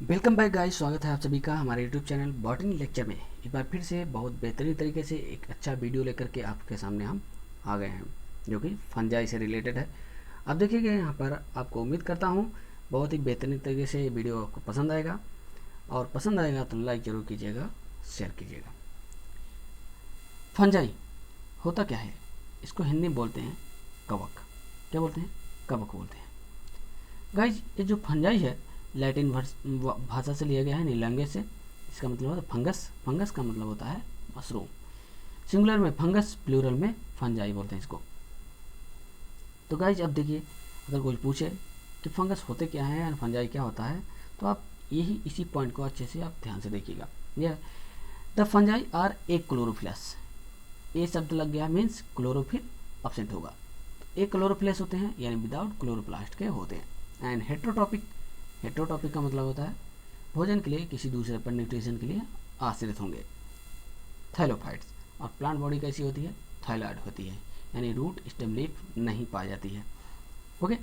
Welcome back guys, स्वागत है आप सभी का हमारे यूट्यूब चैनल बॉटनी लेक्चर में। एक बार फिर से बहुत बेहतरीन तरीके से एक अच्छा वीडियो लेकर के आपके सामने हम आ गए हैं, जो कि फंजाई से रिलेटेड है। अब देखिएगा यहाँ पर आपको उम्मीद करता हूँ बहुत ही बेहतरीन तरीके से ये वीडियो आपको पसंद आएगा, और पसंद आएगा तो लाइक ज़रूर कीजिएगा, शेयर कीजिएगा। फंजाई होता क्या है? इसको हिंदी में बोलते हैं कवक। क्या बोलते हैं? कवक बोलते हैं। गाइज, ये जो फंजाई है लैटिन भाषा से लिया गया है, यानी लैंग्वेज से। इसका मतलब होता है फंगस। फंगस का मतलब होता है मशरूम। सिंगुलर में फंगस, प्लूरल में फंजाई बोलते हैं इसको। तो गाइज अब देखिए, अगर कोई पूछे कि फंगस होते क्या है या फंजाई क्या होता है, तो आप यही इसी पॉइंट को अच्छे से आप ध्यान से देखिएगा। यह the fungi are achlorophyllous. ये शब्द लग गया मीन्स क्लोरोफिल अब्सेंट होगा। एक क्लोरोफिलस होते हैं यानी विदाउट क्लोरोप्लास्ट के होते हैं। एंड हेट्रोटॉपिक, हेट्रोटॉपिक का मतलब होता है भोजन के लिए किसी दूसरे पर न्यूट्रिशन के लिए आश्रित होंगे। थैलोफाइट्स। और प्लांट बॉडी कैसी होती है? थायलॉइड होती है, यानी रूट स्टेम लीफ नहीं पाई जाती है। ओके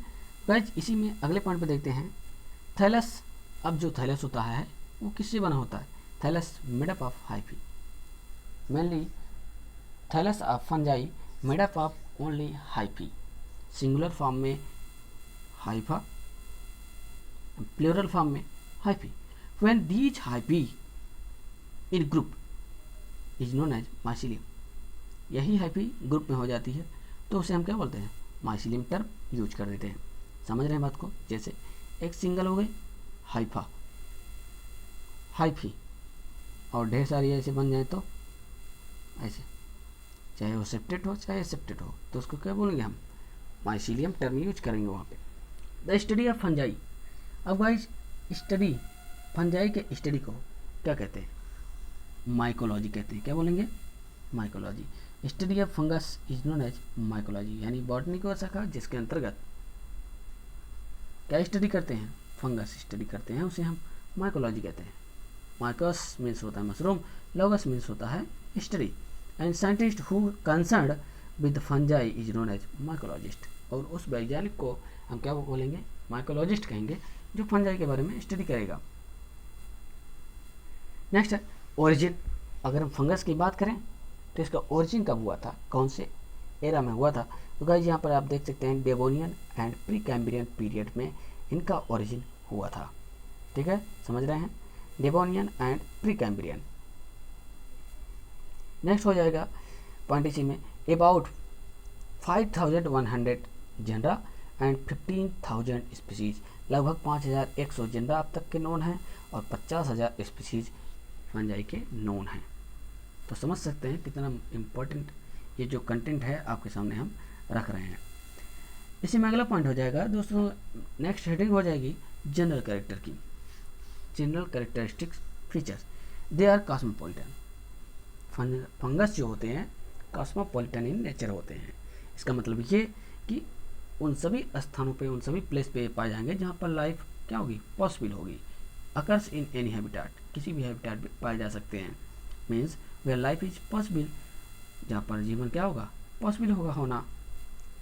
गाइज, इसी में अगले पॉइंट पे देखते हैं थैलस। अब जो थैलस होता है वो किससे बना होता है? Thallus made up of hyphae. Mainly thallus of fungi made up of only hyphae. Singular form में हाइफा, प्लूरल फॉर्म में hyphae. When these hyphae in group is known as mycelium. यही हाइफी ग्रुप में हो जाती है तो उसे हम क्या बोलते हैं? माइसिलियम टर्म यूज कर देते हैं। समझ रहे हैं बात को? जैसे एक सिंगल हो गई हाइफा, हाइफी, और ढेर सारी ऐसे बन जाए तो ऐसे, चाहे वो सेप्टेट हो चाहे सेप्टेट हो, तो उसको क्या बोलेंगे हम? माइसिलियम टर्म यूज करेंगे वहाँ पे। The study of fungi. अब गाइस, स्टडी फंजाई के स्टडी को क्या कहते हैं? माइकोलॉजी कहते हैं। क्या बोलेंगे? Mycology. Study of fungus is known as mycology, यानी बॉटनी को शाखा जिसके अंतर्गत क्या स्टडी करते हैं? फंगस स्टडी करते हैं, उसे हम माइकोलॉजी कहते हैं। माइकोस मीन्स होता है मशरूम, लॉगस मीन्स होता है study, and scientist who concerned with fungi is known as mycologist. और उस वैज्ञानिक को हम क्या बोलेंगे? माइकोलॉजिस्ट कहेंगे, जो फंजाई के बारे में स्टडी करेगा। नेक्स्ट है ओरिजिन। अगर हम फंगस की बात करें तो इसका ओरिजिन कब हुआ था, कौन से एरा में हुआ था? तो गाइस, यहाँ पर आप देख सकते हैं Devonian and pre Cambrian period में इनका ओरिजिन हुआ था। ठीक है, समझ रहे हैं? Devonian and pre Cambrian. Next हो जाएगा पॉइंट इसी में, अबाउट 5100 जेनरा एंड 15,000 स्पीसीज। लगभग 5100 जेनरा अब तक के नोन हैं और 50,000 स्पीसीज फंजाई के नोन हैं। तो समझ सकते हैं कितना इम्पोर्टेंट ये जो कंटेंट है आपके सामने हम रख रहे हैं। इसी में अगला पॉइंट हो जाएगा दोस्तों, नेक्स्ट हेडिंग हो जाएगी जनरल कैरेक्टर की। General characteristics features, they are cosmopolitan. Fungus जो होते हैं कॉस्मोपॉलिटन इन नेचर होते हैं। इसका मतलब ये कि उन सभी स्थानों पे, उन सभी प्लेस पे पाए जाएंगे जहाँ पर लाइफ क्या होगी? पॉसिबल होगी। अकर्स इन एनी हैबिटेट, किसी भी हैबिटेट में पाए जा सकते हैं। Means where life is possible, जहाँ पर जीवन क्या होगा? पॉसिबल होगा होना।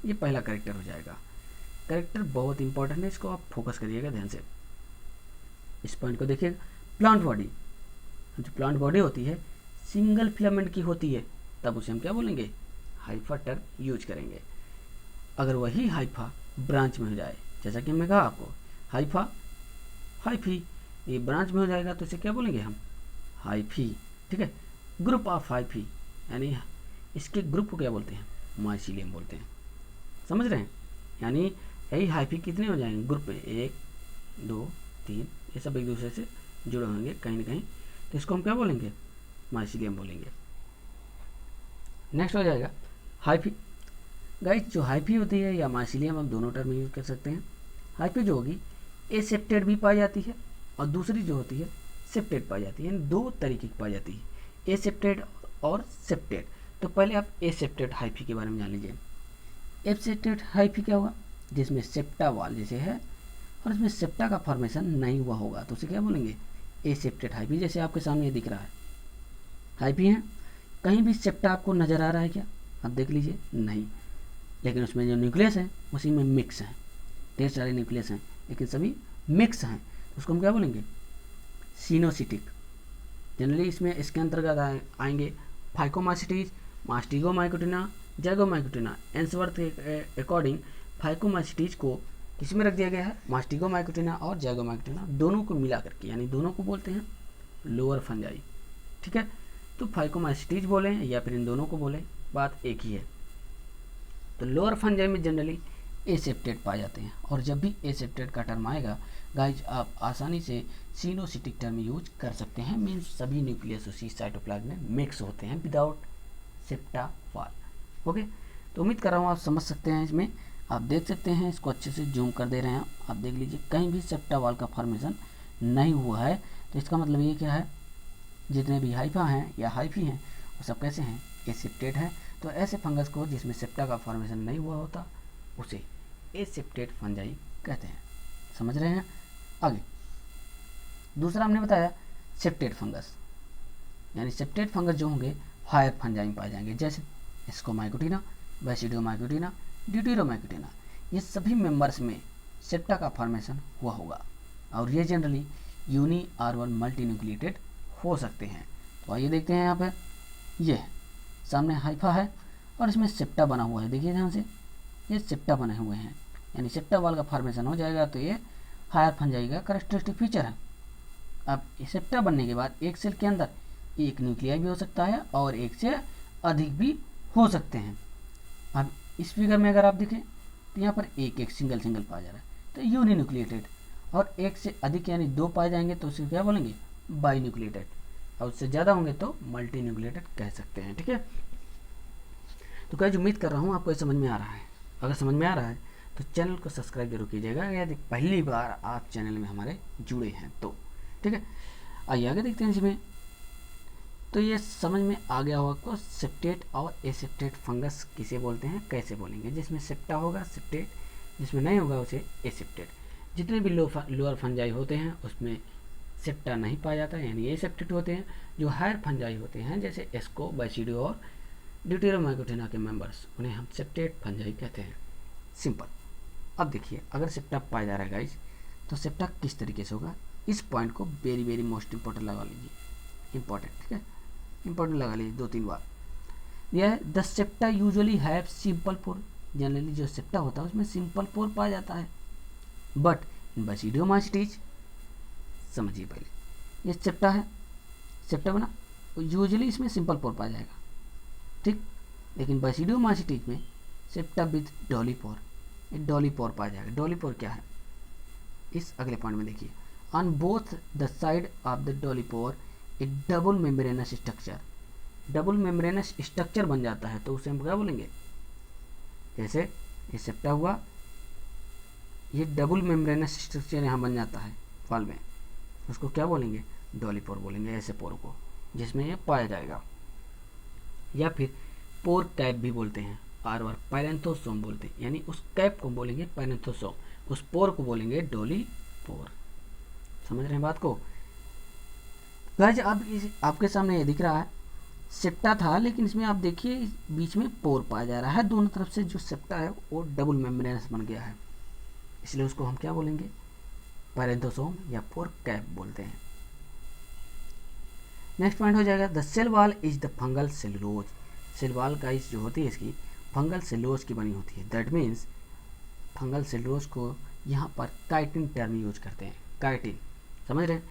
ये पहला कैरेक्टर हो जाएगा। कैरेक्टर बहुत इंपॉर्टेंट है, इसको आप फोकस करिएगा ध्यान से। इस पॉइंट को देखिएगा। प्लांट बॉडी, जो प्लांट बॉडी होती है सिंगल फिलामेंट की होती है, तब उसे हम क्या बोलेंगे? हाइफा टर्म यूज करेंगे। अगर वही हाइफा ब्रांच में हो जाए, जैसा कि मैं कहा आपको हाइफा, हाइफी, ये ब्रांच में हो जाएगा तो इसे क्या बोलेंगे हम? हाइफी। ठीक है, ग्रुप ऑफ हाइफी, यानी इसके ग्रुप को क्या बोलते हैं? माइसिलियम बोलते हैं। समझ रहे हैं? यानी यही हाइफी कितने हो जाएंगे ग्रुप में? 1 2 3, ये सब एक दूसरे से जुड़े होंगे कहीं ना कहीं, तो इसको हम क्या बोलेंगे? माइसिलियम बोलेंगे। नेक्स्ट हो जाएगा हाइफी। गाइस, जो हाइफी होती है या माइसिलियम, हम दोनों टर्म यूज कर सकते हैं। हाइफी जो होगी एसेप्टेड भी पाई जाती है, और दूसरी जो होती है सेप्टेड पाई जाती है। दो तरीके की पाई जाती है, एसेप्टेड और सेप्टेड। तो पहले आप एसेप्टेड हाइफी के बारे में जान लीजिए। एसेप्टेड हाइफी क्या होगा? जिसमें सेप्टा वाल जैसे है और इसमें सेप्टा का फॉर्मेशन नहीं हुआ होगा, तो उसे क्या बोलेंगे? एसेप्टेड हाइफी। जैसे आपके सामने दिख रहा है हाइफी है, कहीं भी सेप्टा आपको नज़र आ रहा है क्या? आप देख लीजिए, नहीं। लेकिन उसमें जो न्यूक्लियस है उसी में मिक्स है, ढेर सारे न्यूक्लियस हैं लेकिन सभी मिक्स हैं, उसको हम क्या बोलेंगे? सिनोसिटिक। जनरली इसमें इसके अंतर्गत आएंगे फाइकोमाइसिटीज, मास्टिगोमाइकोटिना, जैगोमाइकोटिना। एंसवर्थ के अकॉर्डिंग फाइकोमाइसिटीज को किस में रख दिया गया है, मास्टिगोमाइकोटिना और जैगोमाइकोटिना दोनों को मिला करके, यानी दोनों को बोलते हैं लोअर फंजाई। ठीक है, तो फाइकोमाइसिटीज बोले या फिर इन दोनों को बोले, बात एक ही है। तो लोअर फंजाई में जनरली एसेप्टेट पाए जाते हैं, और जब भी एसेप्टेट का टर्म आएगा गाइज आप आसानी से सिनोसिटिक टर्म यूज कर सकते हैं। मीन्स सभी न्यूक्लियस उसी साइटोप्लाज्म में मिक्स होते हैं विदाउट सेप्टा वॉल। ओके, तो उम्मीद कर रहा हूँ आप समझ सकते हैं। इसमें आप देख सकते हैं, इसको अच्छे से जूम कर दे रहे हैं आप देख लीजिए, कहीं भी सेप्टा वॉल का फॉर्मेशन नहीं हुआ है। तो इसका मतलब ये क्या है, जितने भी हाइफा हैं या हाइफी हैं वो सब कैसे हैं, एसेप्टेट हैं। तो ऐसे फंगस को जिसमें सेप्टा का फॉर्मेशन नहीं हुआ होता उसे एसेप्टेट फंजाई कहते हैं। समझ रहे हैं। आगे दूसरा हमने बताया सेप्टेट फंगस, यानी सेप्टेट फंगस जो होंगे हायर फंजाई में पाए जाएंगे, जैसे स्कोमाइकोटिना, बैसिडियोमाइकोटिना, ड्यूटेरोमाइकोटिना। ये सभी मेंबर्स में सेप्टा का फॉर्मेशन हुआ होगा, और ये generally uni R1 multi nucleated हो सकते हैं। तो आइए देखते हैं, यहाँ पर ये सामने हाइफा है और इसमें सेप्टा बना हुआ है, देखिए ध्यान से, ये सेप्टा बने हुए हैं, यानी सेप्टा वाल का फॉर्मेशन हो जाएगा। तो ये हायर फंजाई का कैरेक्टरिस्टिक फीचर है। अब सेप्टा बनने के बाद एक सेल के अंदर एक न्यूक्लियाई भी हो सकता है और एक से अधिक भी हो सकते हैं। अब इस फिगर में अगर आप देखें तो यहाँ पर एक एक सिंगल सिंगल पाया जा रहा है, तो यूनी न्यूक्लिएटेड। और एक से अधिक यानी दो पाए जाएंगे तो उसे क्या बोलेंगे, बाई न्यूक्लिएटेड। और उससे ज़्यादा होंगे तो मल्टी न्यूक्लिएटेड कह सकते हैं। ठीक है, तो गाइस उम्मीद कर रहा हूँ आपको ये समझ में आ रहा है। अगर समझ में आ रहा है तो चैनल को सब्सक्राइब जरूर कीजिएगा, यदि पहली बार आप चैनल में हमारे जुड़े हैं तो। ठीक है, आइए आगे देखते हैं इसमें। तो ये समझ में आ गया होगा आपको सेप्टेट और एसेप्टेट फंगस किसे बोलते हैं, कैसे बोलेंगे। जिसमें सेप्टा होगा सेप्टेट, जिसमें नहीं होगा उसे एसेप्टेट। जितने भी लोअर फंजाई होते हैं उसमें सेप्टा नहीं पाया जाता है, यानी एसेप्टेट होते हैं। जो हायर फंजाई होते हैं जैसे एस्को, बैसिडियो और ड्यूटेरोमाइकोटिना के मेंबर्स, उन्हें हम सेप्टेट फंजाई कहते हैं। सिंपल। अब देखिए, अगर सेप्टा पाया जा रहा है गाइस, तो सेप्टा किस तरीके से होगा, इस पॉइंट को वेरी वेरी मोस्ट इंपॉर्टेंट लगा लीजिए, इंपॉर्टेंट। ठीक है, इंपॉर्टेंट लगा लीजिए 2-3 बार। यह है the septa usually have simple pore. Generally जो सेप्टा होता है उसमें सिंपल पोर पाया जाता है, बट इन बैसिडियोमाइसिटीज, समझिए पहले, ये सेप्टा है, सेप्टा बना, यूजुअली इसमें सिंपल पोर पाया जाएगा। ठीक, लेकिन बैसिडियोमाइसिटीज में सेप्टा विद डॉलीपोर, ये डॉलीपोर पाया जाएगा। डॉलीपोर क्या है, इस अगले पॉइंट में देखिए, on both the side of the डॉलीपोर A double membranous structure. Double membranous structure बन जाता है तो उसे हम क्या बोलेंगे, जैसे ये सेप्टा हुआ, ये डबल मेम्ब्रेनस स्ट्रक्चर यहाँ बन जाता है फल में, उसको क्या बोलेंगे, डॉलीपोर बोलेंगे, ऐसे पोर को जिसमें ये पाया जाएगा। या फिर पोर कैप भी बोलते हैं, R1 पैरेंथोसोम बोलते हैं, यानी उस कैप को बोलेंगे पैरेंथोसोम, उस पोर को बोलेंगे डॉलीपोर। समझ रहे हैं बात को। गाइस आपके सामने ये दिख रहा है सेप्टा था, लेकिन इसमें आप देखिए बीच में पोर पाया जा रहा है। दोनों तरफ से जो सेप्टा है वो डबल मेम्ब्रेनस बन गया है, इसलिए उसको हम क्या बोलेंगे, पैरेंथोसोम या पोर कैप बोलते हैं। नेक्स्ट पॉइंट हो जाएगा the cell wall is the fungal cellulose. Cell wall guys जो होती है इसकी फंगल सेलुलोज की बनी होती है। दैट मीन्स फंगल सेलुलोज को यहाँ पर काइटिन टर्म यूज करते हैं, काइटिन, समझ रहे हैं।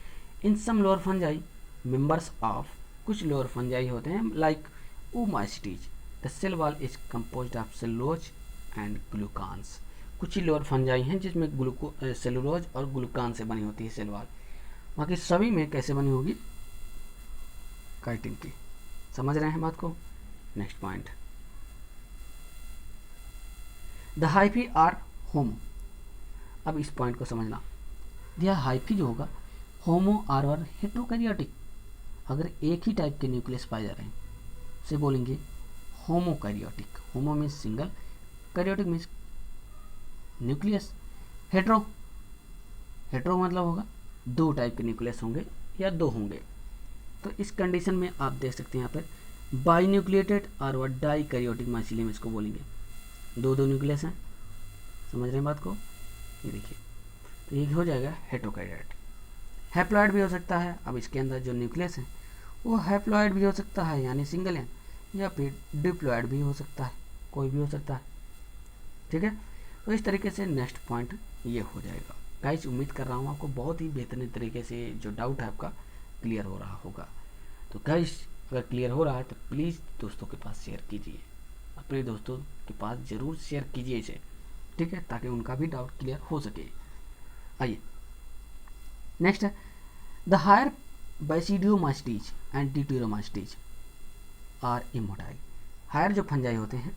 In some lower fungi members of, कुछ लोअर फंजाई होते हैं like oomycetes, the cell wall is composed of cellulose and glucans. कुछ ही लोअर फंजाई हैं जिसमें सेलुलोज और ग्लूकान से बनी होती है सेल वॉल, बाकी सभी में कैसे बनी होगी, काइटिन की। समझ रहे हैं बात को। Next point, the hyphae are homo. अब इस पॉइंट को समझना, यह हाइफी जो होगा होमो R1 हेट्रोकैरियोटिक। अगर एक ही टाइप के न्यूक्लियस पाए जा रहे हैं उसे बोलेंगे homokaryotic. Homo means single, karyotic means nucleus. Hetero, hetero मतलब होगा दो टाइप के न्यूक्लियस होंगे या दो होंगे। तो इस कंडीशन में आप देख सकते हैं यहाँ पर बाई न्यूक्लिएटेड और डाई कैरियोटिक माइसिलियम इसको बोलेंगे, दो दो न्यूक्लियस हैं। समझ रहे हैं बात को। ये देखिए, तो ये हो जाएगा हेट्रोकैरियोट। हैप्लॉइड भी हो सकता है, अब इसके अंदर जो न्यूक्लियस है वो हैप्लॉइड भी हो सकता है यानी सिंगल एन, या फिर डिप्लॉइड भी हो सकता है, कोई भी हो सकता है। ठीक है, तो इस तरीके से नेक्स्ट पॉइंट ये हो जाएगा। गाइस उम्मीद कर रहा हूँ आपको बहुत ही बेहतरीन तरीके से जो डाउट है आपका क्लियर हो रहा होगा। तो गाइस अगर क्लियर हो रहा है तो प्लीज़ दोस्तों के पास शेयर कीजिए, अपने दोस्तों के पास ज़रूर शेयर कीजिए इसे, ठीक है, ताकि उनका भी डाउट क्लियर हो सके। आइए नेक्स्ट है, the higher basidiomycetes and deuteromycetes are immotile. Higher जो फंजाई होते हैं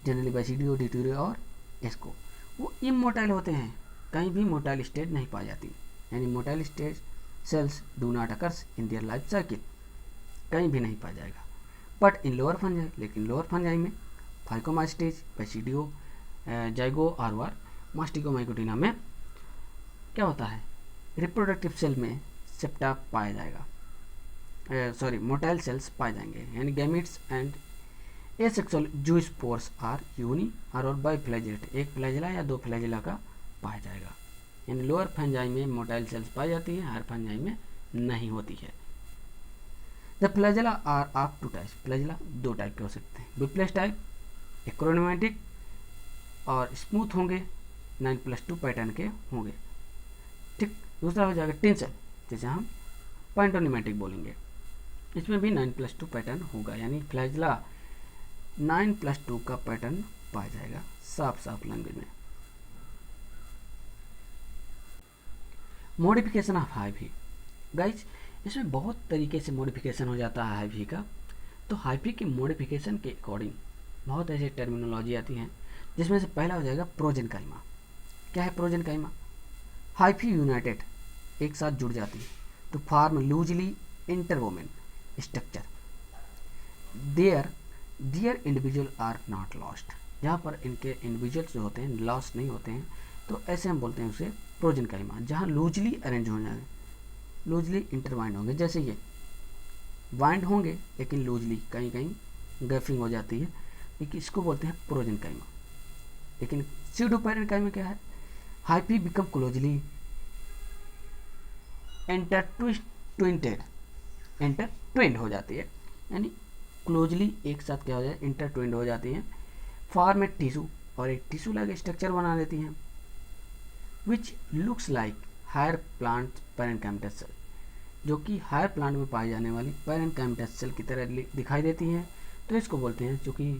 जनरली बैसिडियो, डिट्यूरो और एस्को, वो इमोटाइल होते हैं, कहीं भी मोटाइल स्टेट नहीं पाई जाती, यानी motile state sales do not occurs in their life cycle, कहीं भी नहीं पाया जाएगा। बट इन लोअर फंजाई, लेकिन लोअर फंजाई में फाइकोमास्टीज, बैसिडियो, जाइगो आरवार, मास्टिकोमाइकोटिना में क्या होता है, रिप्रोडक्टिव सेल में सेप्टा पाया जाएगा, मोटाइल सेल्स पाए जाएंगे, यानी gametes and asexual zoospores are uni और बाइफ्लैजिलेट, एक फ्लैजिला या दो फ्लैजिला का पाया जाएगा, यानी लोअर फंजाई में मोटाइल सेल्स पाई जाती है, हायर फंजाई में नहीं होती है। The flagella are of two types, flagella दो टाइप के हो सकते हैं, बिप्लेस टाइप एक्रोनोमेटिक और स्मूथ होंगे, 9+2 पैटर्न के होंगे। ठीक, दूसरा हो जाएगा टिंसल, जैसे हम पैंटोनिमेटिक बोलेंगे, इसमें भी 9+2 पैटर्न होगा, यानी फ्लैजिला 9+2 का पैटर्न पाया जाएगा साफ साफ लैंग्वेज में। मॉडिफिकेशन ऑफ हाइफी, गाइज इसमें बहुत तरीके से मॉडिफिकेशन हो जाता है हाइफी का। तो हाइफी के मॉडिफिकेशन के अकॉर्डिंग बहुत ऐसे टर्मिनोलॉजी आती हैं, जिसमें से पहला हो जाएगा प्रोजेनकाइमा। क्या है प्रोजेनकाइमा? हाइफी यूनाइटेड एक साथ जुड़ जाती है to form loosely interwoven structure, there individual are not lost, जहाँ पर इनके इंडिविजुअल्स जो होते हैं लॉस्ट नहीं होते हैं, तो ऐसे हम बोलते हैं उसे प्रोजेनकाइमा, जहाँ लूजली अरेंज हो जाए, लूजली इंटरवाइंड होंगे, जैसे ये वाइंड होंगे लेकिन लूजली कहीं कहीं गैपिंग हो जाती है, लेकिन इसको बोलते हैं प्रोजेनकाइमा। लेकिन स्यूडोपैरेन्काइमा क्या है? हाइफी बिकम क्लोजली इंटरट्विन्ड हो जाती है, यानी क्लोजली एक साथ क्या हो जाए, इंटरट्विन्ड हो जाती हैं, फॉर्म ए टिश्यू और एक टिश्यू लाइक स्ट्रक्चर बना लेती हैं, which looks like higher plant parenchymatous cell, जो कि हायर प्लांट में पाई जाने वाली पैरेन्काइमटस सेल की तरह दिखाई देती हैं। तो इसको बोलते हैं, जो कि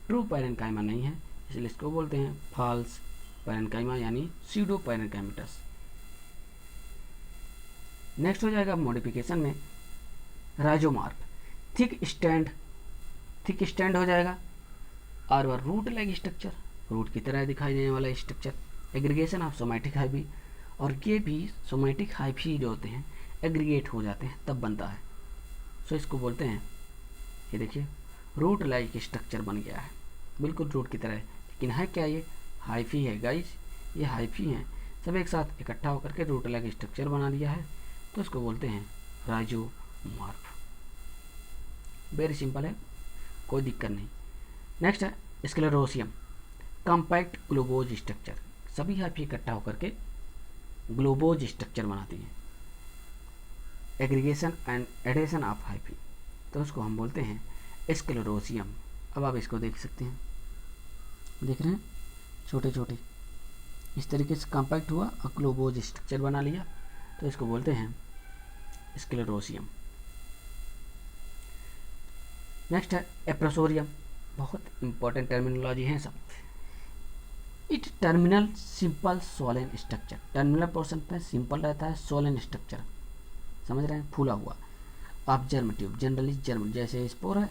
ट्रू पैरेन्काइमा नहीं है, इसलिए इसको बोलते हैं फॉल्स पैरेन्काइमा यानी स्यूडो पैरेन्काइमटस। नेक्स्ट हो जाएगा मॉडिफिकेशन में राइजोमार्फ, थिक स्टैंड हो जाएगा, और वह रूट लाइक स्ट्रक्चर, रूट की तरह दिखाई देने वाला structure, aggregation of somatic hyphae, और ये भी सोमैटिक हाइफी जो होते हैं एग्रीगेट हो जाते हैं तब बनता है, सो इसको बोलते हैं, ये देखिए रूट लाइक स्ट्रक्चर बन गया है, बिल्कुल रूट की तरह, लेकिन है क्या, ये हाइफी है गाइस, ये हाइफी हैं, सब एक साथ इकट्ठा होकर के रूट लाइक स्ट्रक्चर बना दिया है, तो इसको बोलते हैं राइजोमार्फ। वेरी सिंपल है, कोई दिक्कत नहीं। नेक्स्ट है स्क्लेरोसियम, कॉम्पैक्ट ग्लोबोज स्ट्रक्चर, सभी हाइफी इकट्ठा होकर के ग्लोबोज स्ट्रक्चर बनाती हैं, aggregation and adhesion of hyphae, तो उसको हम बोलते हैं स्क्लेरोसियम। अब आप इसको देख सकते हैं, देख रहे हैं छोटे छोटे, इस तरीके से कॉम्पैक्ट हुआ और ग्लोबोज स्ट्रक्चर बना लिया, तो इसको बोलते हैं स्क्लेरोसियम। नेक्स्ट है एप्रोसोरियम, बहुत इंपॉर्टेंट टर्मिनोलॉजी है सब। It terminal simple Solan structure, terminal portion पे सिंपल रहता है, सोलेन स्ट्रक्चर, समझ रहे हैं, फूला हुआ। आप जर्म ट्यूब, जनरली जर्म जैसे स्पोर है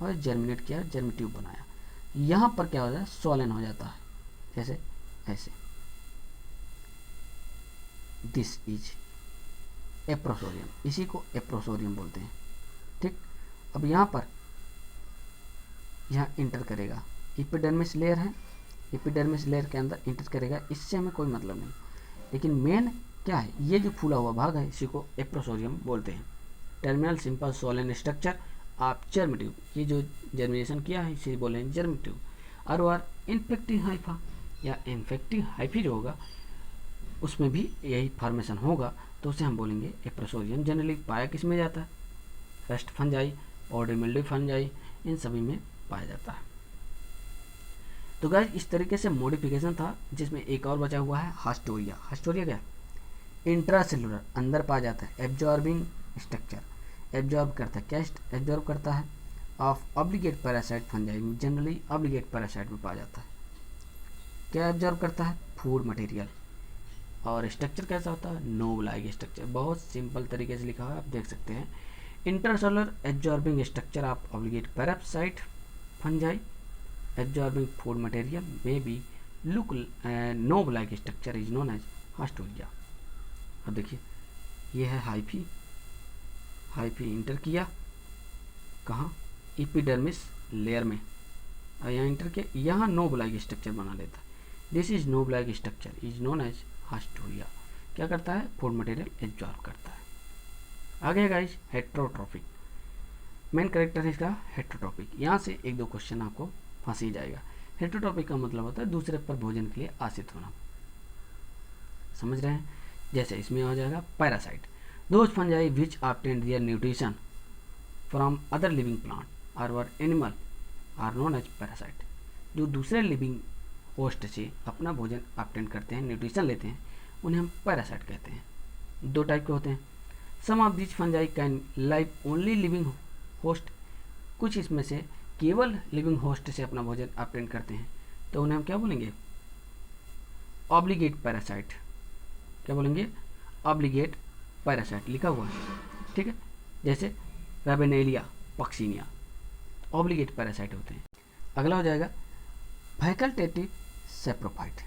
और जर्मिनेट किया, जर्म ट्यूब बनाया, यहाँ पर क्या हो जाता है, सोलेन हो जाता है, जैसे ऐसे, दिस इज एप्रोसोरियम, इसी को एप्रोसोरियम बोलते हैं। ठीक, अब यहाँ पर यहाँ इंटर करेगा, एपिडर्मिस लेयर है, एपिडर्मिस लेयर के अंदर इंटर करेगा, इससे हमें कोई मतलब नहीं, लेकिन मेन क्या है, ये जो फूला हुआ भाग है इसी को एप्रोसोरियम बोलते हैं। टर्मिनल सिंपल सोलेन स्ट्रक्चर आप जर्म ट्यूब, ये जो जर्मिनेशन किया है इसे बोले हैं जर्म ट्यूब। और इन्फेक्टिव हाइफा या इन्फेक्टिव हाइफी जो होगा उसमें भी यही फॉर्मेशन होगा, तो तो उसे हम बोलेंगे एप्रोसोरियम। जनरली पाया किस में जाता है? Rust fungi, order mildew fungi, इन सभी में पाया जाता है। तो गाइस इस तरीके से मॉडिफिकेशन था, जिसमें एक और बचा हुआ है हास्टोरिया। हास्टोरिया क्या? इंट्रासेलुलर, अंदर पाया जाता है। एब्जॉर्बिंग स्ट्रक्चर, एब्जॉर्ब करता है। क्या एब्जॉर्ब करता है? Of obligate parasite fungi, generally obligate parasite में पाया जाता है। क्या एब्जॉर्ब करता है? Food material. और स्ट्रक्चर कैसा होता है? Knob like structure. बहुत सिंपल तरीके से लिखा हुआ है, आप देख सकते हैं। Intercellular absorbing structure of obligate parasite fungi absorbing food material may be look knob like structure is known as हास्टोरिया। अब देखिए ये है हाइफी, हाइफी इंटर किया कहाँ? एपिडर्मिस लेयर में, और यहाँ इंटर किया, यहाँ नोब लाइक स्ट्रक्चर बना लेता है। This is knob like structure is known as haustoria. क्या करता है? फूड मटेरियल एब्जॉर्ब करता है। आगे गाइस हेट्रोट्रॉपिक, मेन कैरेक्टर है इसका हेट्रोट्रॉपिक। यहाँ से एक दो क्वेश्चन आपको फंसी जाएगा। हेट्रोट्रॉपिक का मतलब होता है दूसरे पर भोजन के लिए आश्रित होना, समझ रहे हैं? जैसे इसमें हो जाएगा parasite, those fungi which obtain their nutrition from other living plant और animal are known as parasite. जो दूसरे लिविंग होस्ट से अपना भोजन ऑब्टेन करते हैं, न्यूट्रिशन लेते हैं, उन्हें हम पैरासाइट कहते हैं। दो टाइप के होते हैं। Some of this fungi can live only living host, कुछ इसमें से केवल लिविंग होस्ट से अपना भोजन ऑब्टेन करते हैं, तो उन्हें हम क्या बोलेंगे? Obligate parasite. क्या बोलेंगे? ऑब्लिगेट पैरासाइट लिखा हुआ है, ठीक है। जैसे राबेनेलिया, पक्सिनिया ऑब्लिगेट पैरासाइट होते हैं। अगला हो जाएगा फैकल्टेटिव सेप्रोफाइट।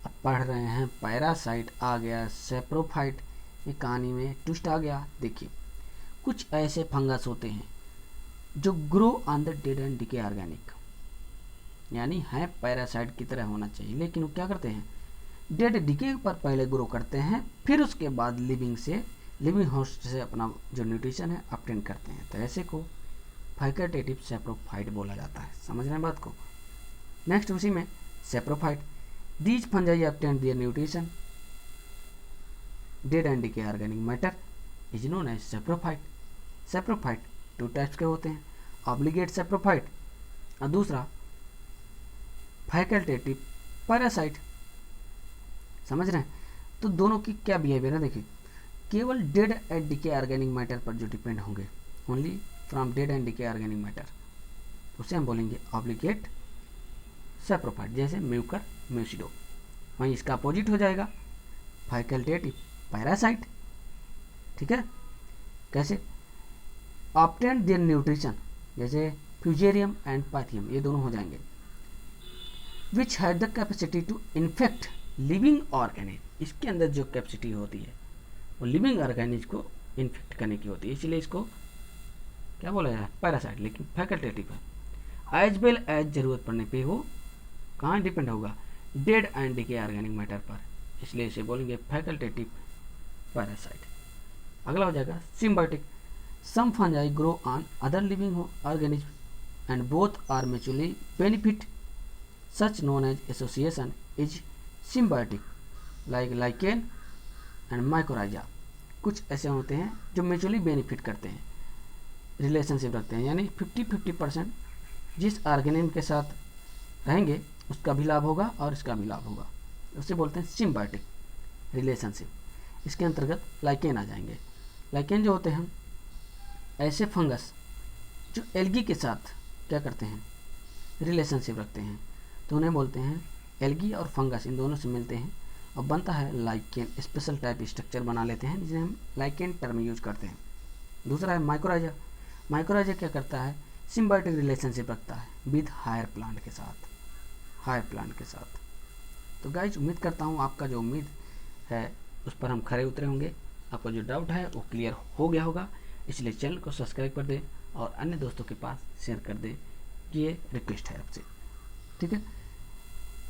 अब पढ़ रहे हैं पैरासाइट आ गया, सेप्रोफाइट, ये कहानी में ट्विस्ट आ गया। देखिए कुछ ऐसे फंगस होते हैं जो grow on the dead and decay organic, यानी है पैरासाइट की तरह होना चाहिए, लेकिन वो क्या करते हैं? डेड डिके पर पहले ग्रो करते हैं, फिर उसके बाद लिविंग होस्ट से अपना जो न्यूट्रिशन है ऑब्टेन करते हैं। तो ऐसे को फैकल्टेटिव सेप्रोफाइट बोला जाता है। समझ रहे हैं बात को? नेक्स्ट उसी में saprophyte, these fungi obtain their nutrition dead and decay organic matter is known as saprophyte. Saprophyte two types के होते हैं, ऑब्लिगेट सेप्रोफाइट और दूसरा फैकल्टेटिव पैरासाइट। समझ रहे हैं? तो दोनों की क्या बिहेवियर है देखिए, केवल dead and decay organic matter पर जो डिपेंड होंगे, only from dead and decay organic matter, उसे हम बोलेंगे ऑब्लिगेट सेप्रोफाइट। जैसे म्यूकर म्यूसिडो, वहीं इसका अपोजिट हो जाएगा फैकल्टेटिव पैरासाइट, ठीक है। कैसे? ऑब्टेन देयर न्यूट्रिशन, जैसे फ्यूजेरियम एंड पाथियम, ये दोनों हो जाएंगे। Which had the capacity to infect living organism, इसके अंदर जो कैपेसिटी होती है वो लिविंग ऑर्गेनिज को इन्फेक्ट करने की होती है, इसलिए इसको क्या बोला जाए? पैरासाइट, लेकिन फैकल्टेटिव है। एज वेल एज जरूरत पड़ने पे वो कहाँ डिपेंड होगा? Dead and decay organic matter पर, इसलिए इसे बोलेंगे फैकल्टेटिव पैरासाइट। अगला हो जाएगा symbiotic, some fungi grow on other living organism and both are mutually benefit, such known as association is symbiotic, like lichen and mycorrhiza. कुछ ऐसे होते हैं जो म्यूचुअली बेनिफिट करते हैं, रिलेशनशिप रखते हैं, यानी 50-50% जिस ऑर्गेनिज्म के साथ रहेंगे उसका भी लाभ होगा और इसका भी लाभ होगा, उसे बोलते हैं सिम्बायोटिक रिलेशनशिप। इसके अंतर्गत लाइकेन आ जाएंगे। लाइकेन जो होते हैं ऐसे फंगस जो एल्गी के साथ क्या करते हैं? रिलेशनशिप रखते हैं, तो उन्हें बोलते हैं एल्गी और फंगस, इन दोनों से मिलते हैं और बनता है लाइकेन। स्पेशल टाइप स्ट्रक्चर बना लेते हैं जिसे हम लाइकेन टर्म यूज करते हैं। दूसरा है माइकोराइजा। माइकोराइजा क्या करता है? सिम्बायोटिक रिलेशनशिप रखता है विद हायर प्लांट के साथ, हायर प्लांट के साथ। तो गाइज उम्मीद करता हूँ आपका जो उम्मीद है उस पर हम खरे उतरे होंगे, आपका जो डाउट है वो क्लियर हो गया होगा, इसलिए चैनल को सब्सक्राइब कर दें और अन्य दोस्तों के पास शेयर कर दें, ये रिक्वेस्ट है आपसे, ठीक है।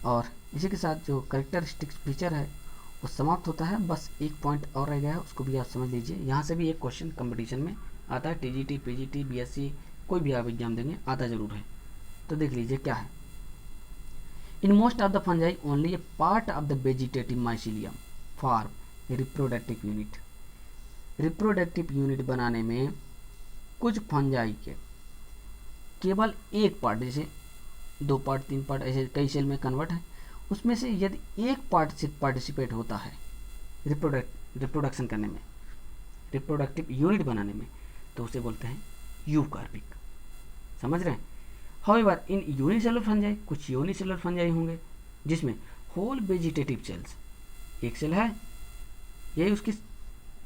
और इसी के साथ जो कैरेक्टरिस्टिक्स फीचर है वो समाप्त होता है। बस एक पॉइंट और रह गया है, उसको भी आप समझ लीजिए। यहाँ से भी एक क्वेश्चन कंपटीशन में आता है, टीजीटी, पीजीटी, बीएससी, कोई भी आप एग्जाम देंगे आता ज़रूर है। तो देख लीजिए क्या है। In most of the fungi only A part of the vegetative mycelium form reproductive unit. Reproductive unit बनाने में कुछ फंजाई के केवल एक पार्ट, जैसे 2 पार्ट 3 पार्ट ऐसे कई सेल में कन्वर्ट है, उसमें से यदि एक पार्ट से पार्टिसिपेट होता है रिप्रोडक्शन करने में, रिप्रोडक्टिव यूनिट बनाने में, तो उसे बोलते हैं यूकार्पिक। समझ रहे हैं? हाउएवर इन यूनिसेलुलर फंजाई, कुछ यूनिसेलुलर फंजाई होंगे जिसमें होल वेजिटेटिव सेल्स, एक सेल है, यही उसकी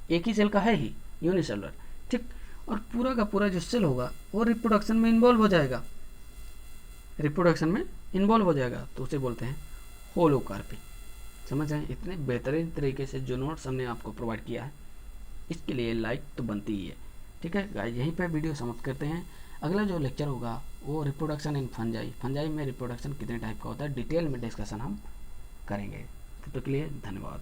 एक ही सेल का है ही यूनिसेलुलर, ठीक, और पूरा का पूरा जो सेल होगा वो रिप्रोडक्शन में इन्वॉल्व हो जाएगा, रिप्रोडक्शन में इन्वॉल्व हो जाएगा, तो उसे बोलते हैं होलोकार्पिक। समझ रहे हैं? इतने बेहतरीन तरीके से जो नोट्स हमने आपको प्रोवाइड किया है, इसके लिए लाइक तो बनती ही है। ठीक है गाइस, यहीं पर वीडियो समाप्त करते हैं। अगला जो लेक्चर होगा वो रिप्रोडक्शन इन फंजाई, फंजाई में रिप्रोडक्शन कितने टाइप का होता है, डिटेल में डिस्कशन हम करेंगे। तब तक के लिए धन्यवाद।